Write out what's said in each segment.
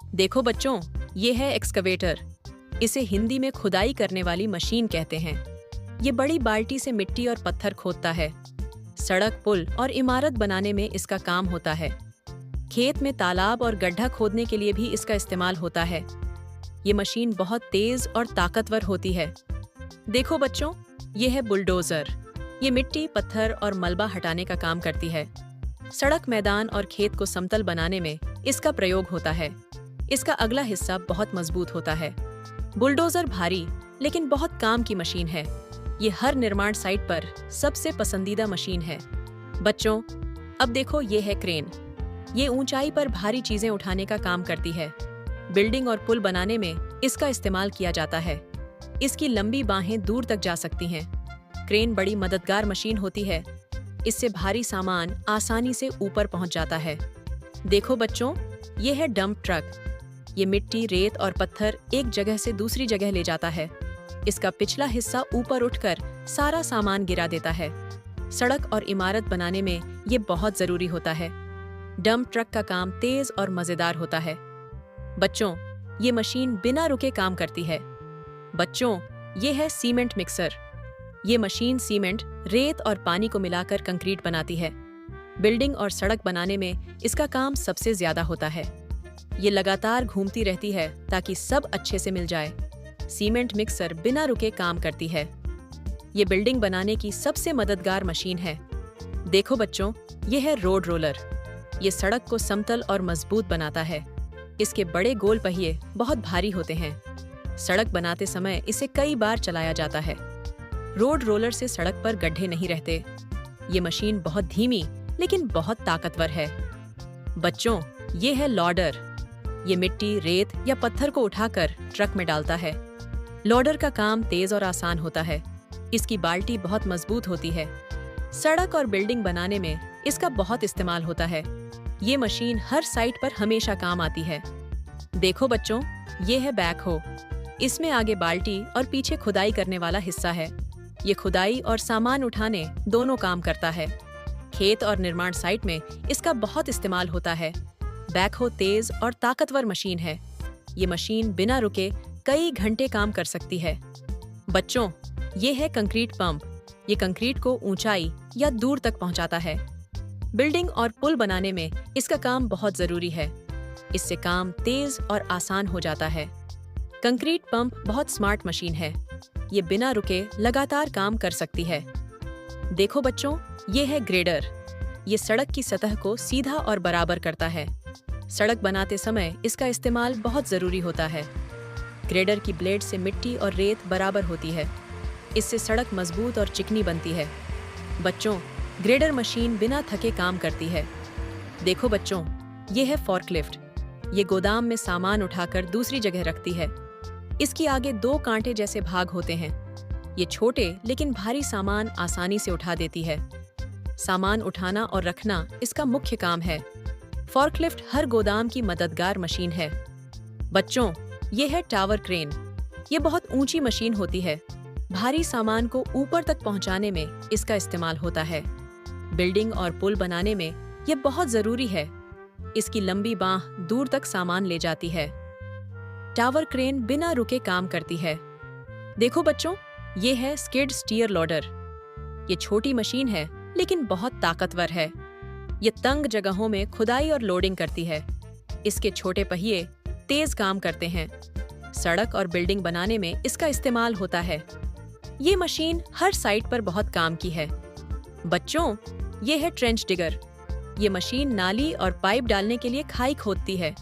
देखो बच्चों, ये है एक्सकवेटर। इसे हिंदी में खुदाई करने वाली मशीन कहते हैं। ये बड़ी बाल्टी से मिट्टी और पत्थर खोदता है। सड़क, पुल और इमारत बनाने में इसका काम होता है। खेत में तालाब और गड्ढा खोदने के लिए भी इसका इस्तेमाल होता है। ये मशीन बहुत तेज और ताकतवर होती है। देखो बच्चों, ये है बुलडोजर। ये मिट्टी, पत्थर और मलबा हटाने का काम करती है। सड़क, मैदान और खेत को समतल बनाने में इसका प्रयोग होता है। इसका अगला हिस्सा बहुत मजबूत होता है। बुलडोजर भारी लेकिन बहुत काम की मशीन है। ये हर निर्माण साइट पर सबसे पसंदीदा मशीन है। बच्चों, अब देखो, ये है क्रेन। ये ऊंचाई पर भारी चीजें उठाने का काम करती है। बिल्डिंग और पुल बनाने में इसका इस्तेमाल किया जाता है। इसकी लंबी बाहें दूर तक जा सकती हैं। क्रेन बड़ी मददगार मशीन होती है। इससे भारी सामान आसानी से ऊपर पहुंच जाता है। देखो बच्चों, ये है डंप ट्रक। ये मिट्टी, रेत और पत्थर एक जगह से दूसरी जगह ले जाता है। इसका पिछला हिस्सा ऊपर उठकर सारा सामान गिरा देता है। सड़क और इमारत बनाने में ये बहुत जरूरी होता है। डंप ट्रक का काम तेज और मजेदार होता है। बच्चों, ये मशीन बिना रुके काम करती है। बच्चों, ये है सीमेंट मिक्सर। ये मशीन सीमेंट, रेत और पानी को मिलाकर कंक्रीट बनाती है। बिल्डिंग और सड़क बनाने में इसका काम सबसे ज्यादा होता है। ये लगातार घूमती रहती है ताकि सब अच्छे से मिल जाए। सीमेंट मिक्सर बिना रुके काम करती है। ये बिल्डिंग बनाने की सबसे मददगार मशीन है। देखो बच्चों, ये है रोड रोलर। ये सड़क को समतल और मजबूत बनाता है। इसके बड़े गोल पहिए बहुत भारी होते हैं। सड़क बनाते समय इसे कई बार चलाया जाता है। रोड रोलर से सड़क पर गड्ढे नहीं रहते। ये मशीन बहुत धीमी लेकिन बहुत ताकतवर है। बच्चों, ये है लॉडर। ये मिट्टी, रेत या पत्थर को उठाकर ट्रक में डालता है। लॉडर का काम तेज और आसान होता है। इसकी बाल्टी बहुत मजबूत होती है। सड़क और बिल्डिंग बनाने में इसका बहुत इस्तेमाल होता है। ये मशीन हर साइट पर हमेशा काम आती है। देखो बच्चों, ये है बैकहो। इसमें आगे बाल्टी और पीछे खुदाई करने वाला हिस्सा है। ये खुदाई और सामान उठाने दोनों काम करता है। खेत और निर्माण साइट में इसका बहुत इस्तेमाल होता है। बैकहो तेज और ताकतवर मशीन है। ये मशीन बिना रुके कई घंटे काम कर सकती है। बच्चों, ये है कंक्रीट पंप। ये कंक्रीट को ऊंचाई या दूर तक पहुंचाता है। बिल्डिंग और पुल बनाने में इसका काम बहुत जरूरी है। इससे काम तेज और आसान हो जाता है। कंक्रीट पंप बहुत स्मार्ट मशीन है। ये बिना रुके लगातार काम कर सकती है। देखो बच्चों, ये है ग्रेडर। ये सड़क की सतह को सीधा और बराबर करता है। सड़क बनाते समय इसका इस्तेमाल बहुत जरूरी होता है। ग्रेडर की ब्लेड से मिट्टी और रेत बराबर होती है। इससे सड़क मजबूत और चिकनी बनती है। बच्चों, ग्रेडर मशीन बिना थके काम करती है। देखो बच्चों, ये है फॉर्कलिफ्ट। ये गोदाम में सामान उठाकर दूसरी जगह रखती है। इसकी आगे दो कांटे जैसे भाग होते हैं। ये छोटे लेकिन भारी सामान आसानी से उठा देती है। सामान उठाना और रखना इसका मुख्य काम है। फॉर्कलिफ्ट हर गोदाम की मददगार मशीन है। बच्चों, ये है टावर क्रेन। ये बहुत ऊंची मशीन होती है। भारी सामान को ऊपर तक पहुंचाने में इसका इस्तेमाल होता है। बिल्डिंग और पुल बनाने में ये बहुत जरूरी है। इसकी लंबी बांह दूर तक सामान ले जाती है। टावर क्रेन बिना रुके काम करती है। देखो बच्चों, ये है स्किड स्टीयर लोडर। ये छोटी मशीन है लेकिन बहुत ताकतवर है। ये तंग जगहों में खुदाई और लोडिंग करती है। इसके छोटे पहिए तेज काम करते हैं। सड़क और बिल्डिंग बनाने में इसका इस्तेमाल होता है। ये मशीन हर साइट पर बहुत काम की है। बच्चों, ये है ट्रेंच डिगर। ये मशीन नाली और पाइप डालने के लिए खाई खोदती है।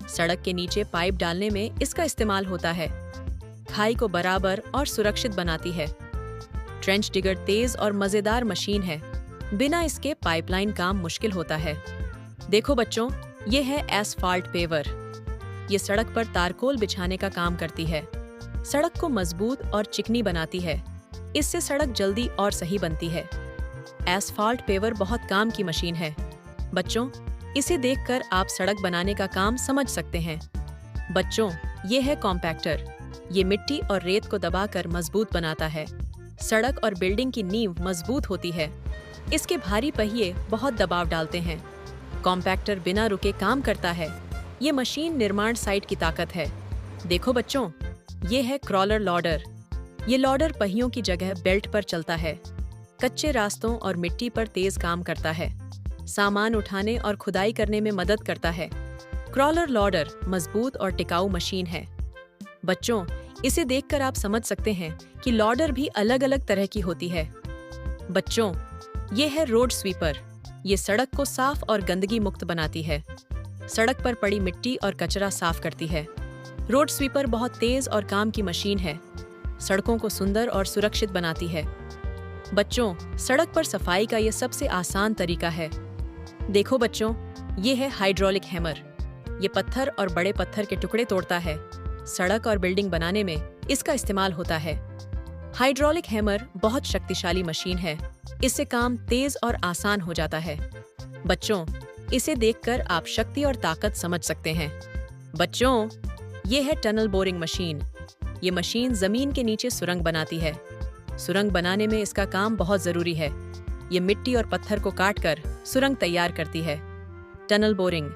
सड़क के नीचे पाइप डालने में इसका इस्तेमाल होता है। खाई को बराबर और सुरक्षित बनाती है। ट्रेंच डिगर तेज और मजेदार मशीन है। बिना इसके पाइपलाइन काम मुश्किल होता है। देखो बच्चों, ये है एस्फाल्ट पेवर। ये सड़क पर तारकोल बिछाने का काम करती है। सड़क को मजबूत और चिकनी बनाती है। इससे सड़क जल्दी और सही बनती है। एस्फाल्ट पेवर बहुत काम की मशीन है। बच्चों, इसे देखकर आप सड़क बनाने का काम समझ सकते हैं। बच्चों, ये है कॉम्पैक्टर। ये मिट्टी और रेत को दबाकर मजबूत बनाता है। सड़क और बिल्डिंग की नींव मजबूत होती है। इसके भारी पहिए बहुत दबाव डालते हैं। कॉम्पैक्टर बिना रुके काम करता है। ये मशीन निर्माण साइट की ताकत है। देखो बच्चों, ये है क्रॉलर लॉडर। ये लॉडर पहियों की जगह बेल्ट पर चलता है। कच्चे रास्तों और मिट्टी पर तेज काम करता है। सामान उठाने और खुदाई करने में मदद करता है। क्रॉलर लॉडर मजबूत और टिकाऊ मशीन है। बच्चों, इसे देखकर आप समझ सकते हैं कि लॉडर भी अलग अलग तरह की होती है। बच्चों, ये है रोड स्वीपर। ये सड़क को साफ और गंदगी मुक्त बनाती है। सड़क पर पड़ी मिट्टी और कचरा साफ करती है। रोड स्वीपर बहुत तेज और काम की मशीन है। सड़कों को सुंदर और सुरक्षित बनाती है। बच्चों, सड़क पर सफाई का ये सबसे आसान तरीका है। देखो बच्चों, ये है हाइड्रोलिक हैमर। ये पत्थर और बड़े पत्थर के टुकड़े तोड़ता है। सड़क और बिल्डिंग बनाने में इसका इस्तेमाल होता है। हाइड्रोलिक हैमर बहुत शक्तिशाली मशीन है। इससे काम तेज और आसान हो जाता है। बच्चों, इसे देखकर आप शक्ति और ताकत समझ सकते हैं। बच्चों, ये है टनल बोरिंग मशीन। ये मशीन जमीन के नीचे सुरंग बनाती है। सुरंग बनाने में इसका काम बहुत जरूरी है। ये मिट्टी और पत्थर को काटकर सुरंग तैयार करती है। Tunnel boring